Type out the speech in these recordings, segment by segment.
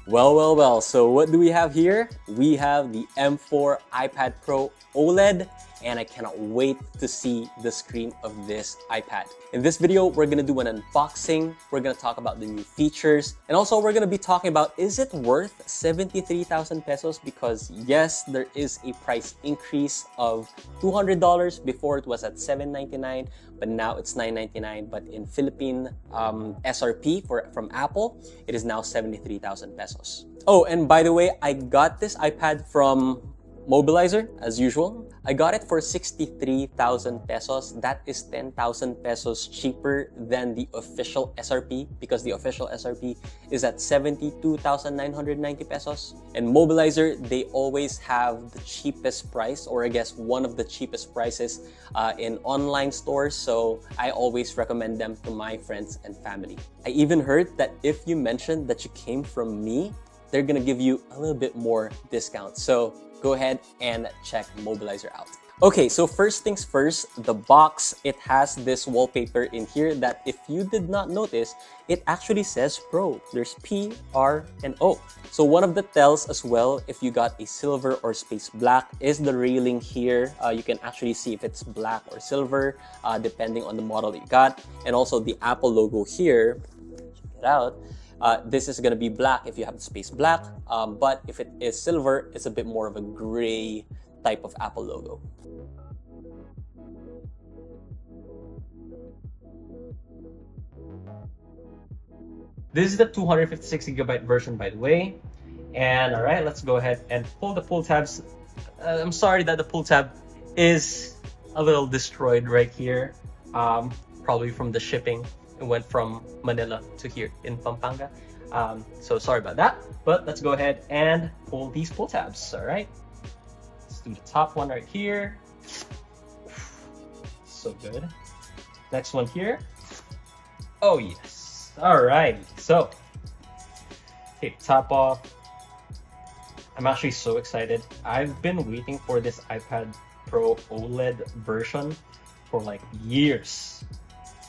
Well. So what do we have here? We have the M4 iPad Pro OLED, and I cannot wait to see the screen of this iPad. In this video, we're gonna do an unboxing, we're gonna talk about the new features, and also we're gonna be talking about, is it worth 73,000 pesos? Because yes, there is a price increase of $200. Before it was at $799, but now it's $999. But in Philippine SRP from Apple, it is now 73,000 pesos. Oh, and by the way, I got this iPad from Mobilizer, as usual. I got it for 63,000 pesos. That is 10,000 pesos cheaper than the official SRP, because the official SRP is at 72,990 pesos. And Mobilizer, they always have the cheapest price, or I guess one of the cheapest prices in online stores. So I always recommend them to my friends and family. I even heard that if you mention that you came from me, they're gonna give you a little bit more discount. So go ahead and check Mobilizer out. Okay, so first things first, the box, it has this wallpaper in here that if you did not notice, it actually says Pro. There's P, R, and O. So one of the tells as well, if you got a silver or space black, is the railing here. You can actually see if it's black or silver, depending on the model you got. And also the Apple logo here, check it out. This is going to be black if you have the space black, but if it is silver, it's a bit more of a gray type of Apple logo. This is the 256GB version, by the way. And all right, let's go ahead and pull the pull tabs. I'm sorry that the pull tab is a little destroyed right here, probably from the shipping. It went from Manila to here in Pampanga. So sorry about that, but let's go ahead and pull these pull tabs. All right, let's do the top one right here. So good. Next one here. Oh yes. All right, so take top off. I'm actually so excited. I've been waiting for this iPad Pro OLED version for like years.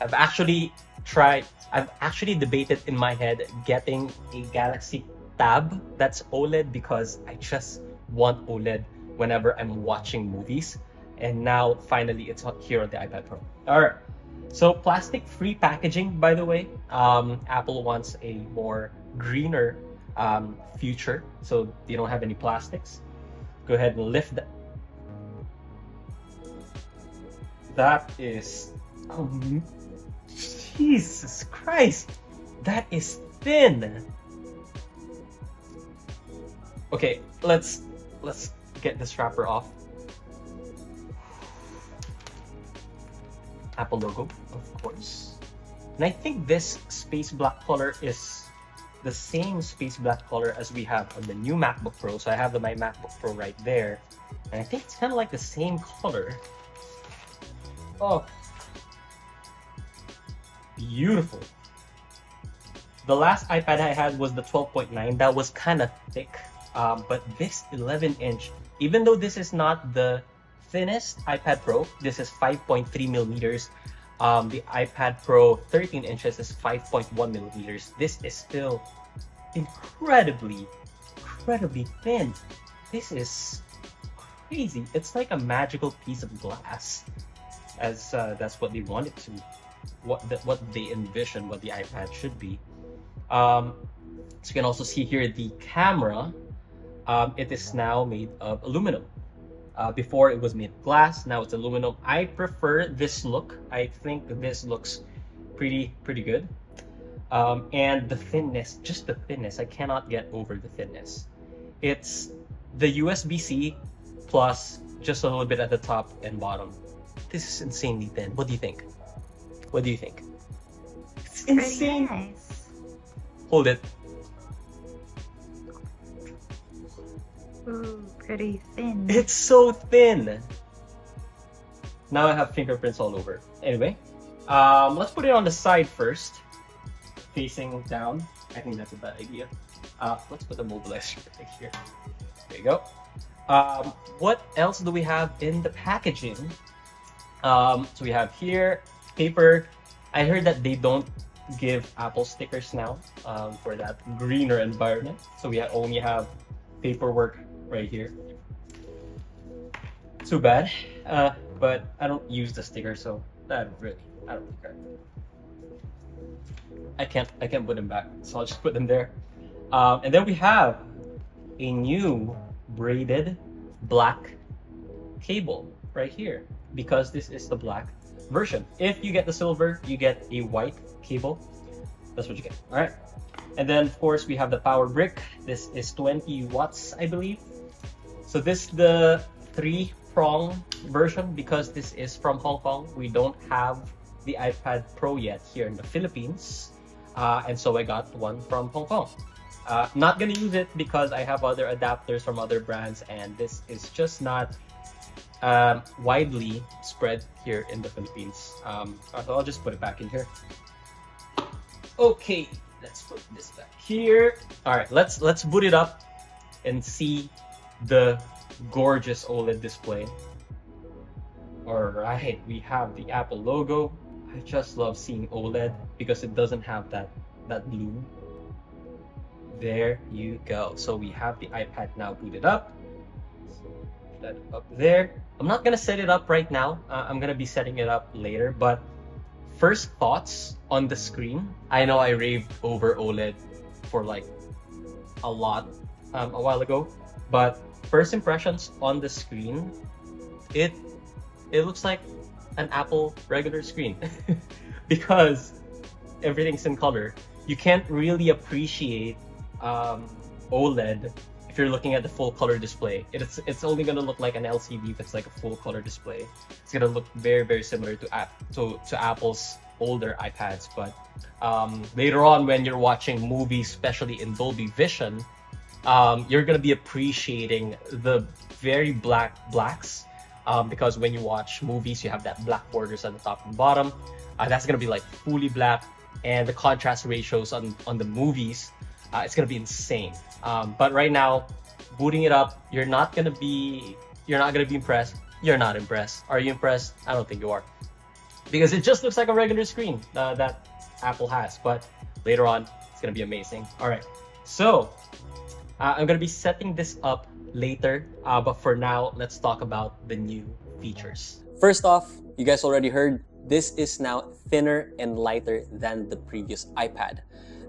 I've actually debated in my head getting a Galaxy Tab that's OLED, because I just want OLED whenever I'm watching movies. And now finally it's here on the iPad Pro. All right, so plastic-free packaging, by the way. Apple wants a more greener future, so they don't have any plastics. Go ahead and lift that. That is, Jesus Christ, that is thin. Okay, let's get this wrapper off. Apple logo, of course. And I think this space black color is the same space black color as we have on the new MacBook Pro. So I have my MacBook Pro right there, and I think it's kind of like the same color. Oh, beautiful. The last iPad I had was the 12.9. That was kind of thick, but this 11-inch, even though this is not the thinnest iPad Pro, this is 5.3 millimeters. The iPad Pro 13 inches is 5.1 millimeters. This is still incredibly thin. This is crazy. It's like a magical piece of glass, as that's what they wanted to, what they envisioned what the iPad should be. So you can also see here the camera. It is now made of aluminum. Before it was made of glass, now it's aluminum. I prefer this look. I think this looks pretty good. And the thinness, just the thinness, I cannot get over the thinness. It's the USB-C plus just a little bit at the top and bottom. This is insanely thin. What do you think? What do you think? It's insane. Nice. Hold it. Ooh, pretty thin. It's so thin. Now I have fingerprints all over. Anyway, let's put it on the side first, facing down. I think that's a bad idea. Let's put the mobilizer right here. There you go. What else do we have in the packaging? So we have here paper. I heard that they don't give Apple stickers now for that greener environment. So we only have paperwork right here. Too bad, but I don't use the sticker, so I don't really care. I can't put them back, so I'll just put them there. And then we have a new braided black cable right here, because this is the black version. If you get the silver, you get a white cable. That's what you get. All right. And then of course we have the power brick. This is 20 watts, I believe. So this is the 3-prong version, because this is from Hong Kong. We don't have the iPad Pro yet here in the Philippines. And so I got one from Hong Kong. Not gonna use it because I have other adapters from other brands, and this is just not widely spread here in the Philippines. So I'll just put it back in here. Okay, let's put this back here. All right, let's boot it up and see the gorgeous OLED display. All right, we have the Apple logo. I just love seeing OLED because it doesn't have that bloom. There you go. So we have the iPad now booted up. Put that up there. I'm not gonna set it up right now. I'm gonna be setting it up later, but first thoughts on the screen. I know I raved over OLED for like a lot a while ago, but first impressions on the screen, it looks like an Apple regular screen because everything's in color. You can't really appreciate OLED if you're looking at the full color display. It's only gonna look like an LCD if it's like a full color display. It's gonna look very similar to Apple's older iPads, but later on when you're watching movies, especially in Dolby Vision, you're gonna be appreciating the very blacks because when you watch movies, you have that black borders on the top and bottom. That's gonna be like fully black, and the contrast ratios on the movies, it's gonna be insane. But right now, booting it up, you're not gonna be impressed. You're not impressed. Are you impressed? I don't think you are, because it just looks like a regular screen that Apple has. But later on, it's gonna be amazing. All right, so I'm gonna be setting this up later, but for now, let's talk about the new features. First off, you guys already heard, this is now thinner and lighter than the previous iPad.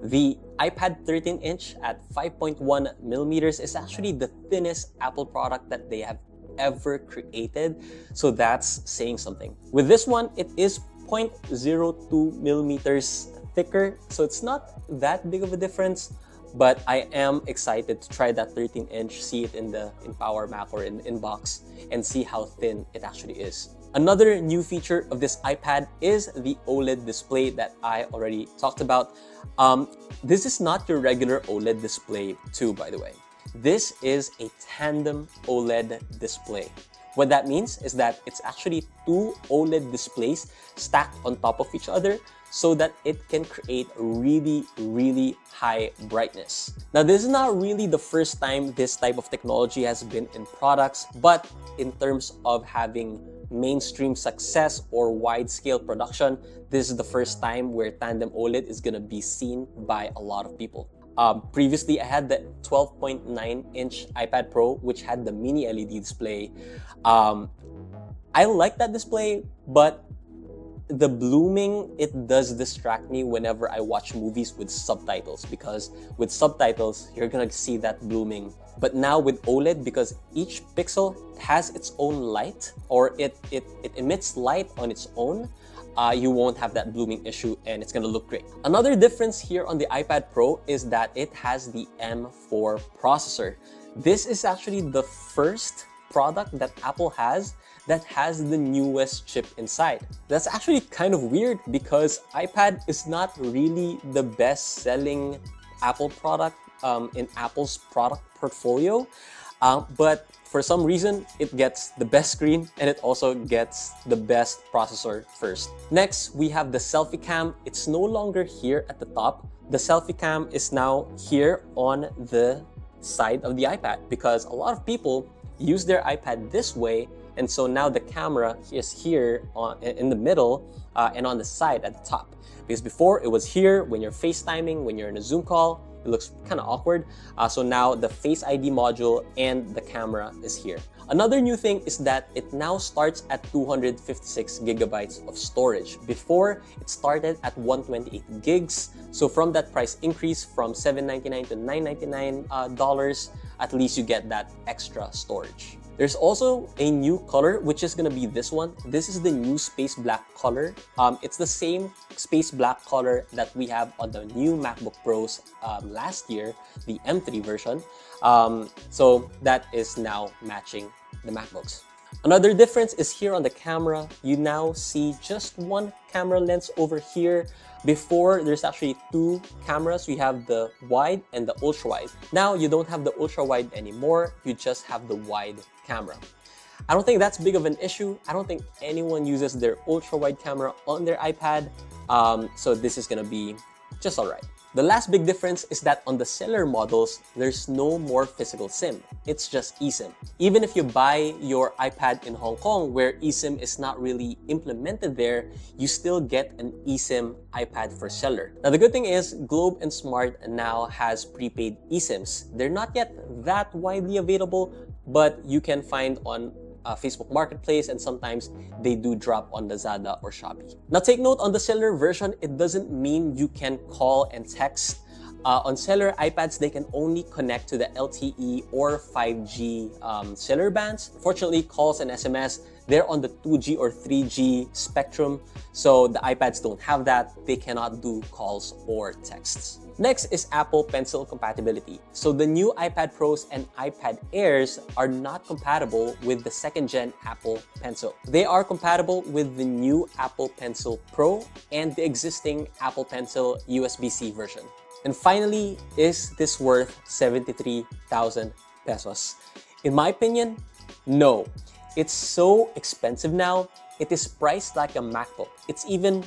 The iPad 13-inch at 5.1 millimeters is actually the thinnest Apple product that they have ever created, so that's saying something. With this one, it is 0.02 millimeters thicker, so it's not that big of a difference, but I am excited to try that 13-inch, see it in Power Mac or in Inbox, and see how thin it actually is. Another new feature of this iPad is the OLED display that I already talked about. This is not your regular OLED display too, by the way. This is a tandem OLED display. What that means is that it's actually two OLED displays stacked on top of each other so that it can create really high brightness. Now, this is not really the first time this type of technology has been in products, but in terms of having mainstream success or wide-scale production, this is the first time where tandem OLED is gonna be seen by a lot of people. Previously, I had the 12.9-inch iPad Pro, which had the mini LED display. I like that display, but the blooming, it does distract me whenever I watch movies with subtitles, because with subtitles, you're gonna see that blooming. But now with OLED, because each pixel has its own light, or it emits light on its own, you won't have that blooming issue, and it's gonna look great. Another difference here on the iPad Pro is that it has the M4 processor. This is actually the first product that Apple has that has the newest chip inside. That's actually kind of weird because iPad is not really the best-selling Apple product in Apple's product portfolio, but for some reason, it gets the best screen and it also gets the best processor first. Next, we have the selfie cam. It's no longer here at the top. The selfie cam is now here on the side of the iPad because a lot of people use their iPad this way And so now the camera is here in the middle and on the side at the top. Because before it was here when you're FaceTiming, when you're in a Zoom call, it looks kind of awkward. So now the Face ID module and the camera is here. Another new thing is that it now starts at 256 gigabytes of storage. Before, it started at 128 gigs. So from that price increase from $799 to $999, at least you get that extra storage. There's also a new color, which is gonna be this one. This is the new space black color. It's the same space black color that we have on the new MacBook Pros last year, the M3 version. So that is now matching the MacBooks. Another difference is here on the camera. You now see just one camera lens over here. Before, there's actually two cameras. We have the wide and the ultra wide. Now you don't have the ultra wide anymore. You just have the wide camera. I don't think that's big of an issue. I don't think anyone uses their ultra wide camera on their iPad. So this is gonna be just all right. The last big difference is that on the cellular models, there's no more physical SIM. It's just eSIM. Even if you buy your iPad in Hong Kong, where eSIM is not really implemented there, you still get an eSIM iPad for cellular. Now, the good thing is Globe and Smart now has prepaid eSIMs. They're not yet that widely available, but you can find on Facebook Marketplace, and sometimes they do drop on Lazada or Shopee. Now take note, on the cellular version, it doesn't mean you can call and text. On cellular iPads, they can only connect to the LTE or 5G cellular bands. Fortunately, calls and SMS, they're on the 2G or 3G spectrum, so the iPads don't have that. They cannot do calls or texts. Next is Apple Pencil compatibility. So the new iPad Pros and iPad Airs are not compatible with the second-gen Apple Pencil. They are compatible with the new Apple Pencil Pro and the existing Apple Pencil USB-C version. And finally, is this worth 73,000 pesos? In my opinion, no. It's so expensive now. It is priced like a MacBook. It's even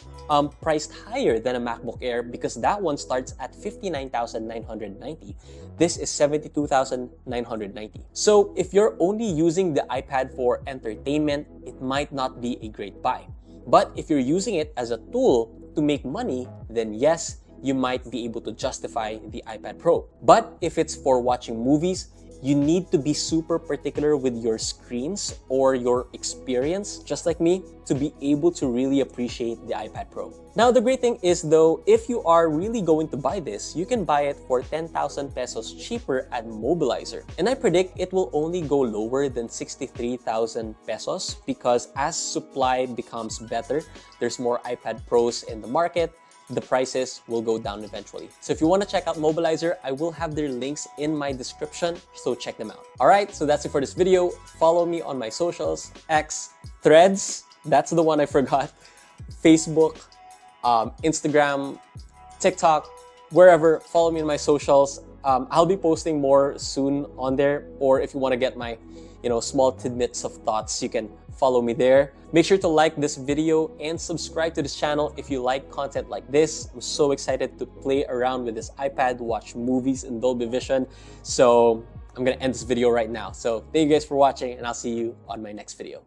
priced higher than a MacBook Air because that one starts at 59,990. This is 72,990. So if you're only using the iPad for entertainment, it might not be a great buy. But if you're using it as a tool to make money, then yes, you might be able to justify the iPad Pro. But if it's for watching movies, you need to be super particular with your screens or your experience, just like me, to be able to really appreciate the iPad Pro. Now, the great thing is though, if you are really going to buy this, you can buy it for 10,000 pesos cheaper at Mobilizer. And I predict it will only go lower than 63,000 pesos because as supply becomes better, there's more iPad Pros in the market, the prices will go down eventually. So if you want to check out Mobilizer, I will have their links in my description, so check them out. Alright, so that's it for this video. Follow me on my socials, X, Threads, that's the one I forgot, Facebook, Instagram, TikTok, wherever. Follow me on my socials. I'll be posting more soon on there, or if you want to get my small tidbits of thoughts, you can follow me there. Make sure to like this video and subscribe to this channel if you like content like this. I'm so excited to play around with this iPad, watch movies in Dolby Vision. So I'm gonna end this video right now. So thank you guys for watching, and I'll see you on my next video.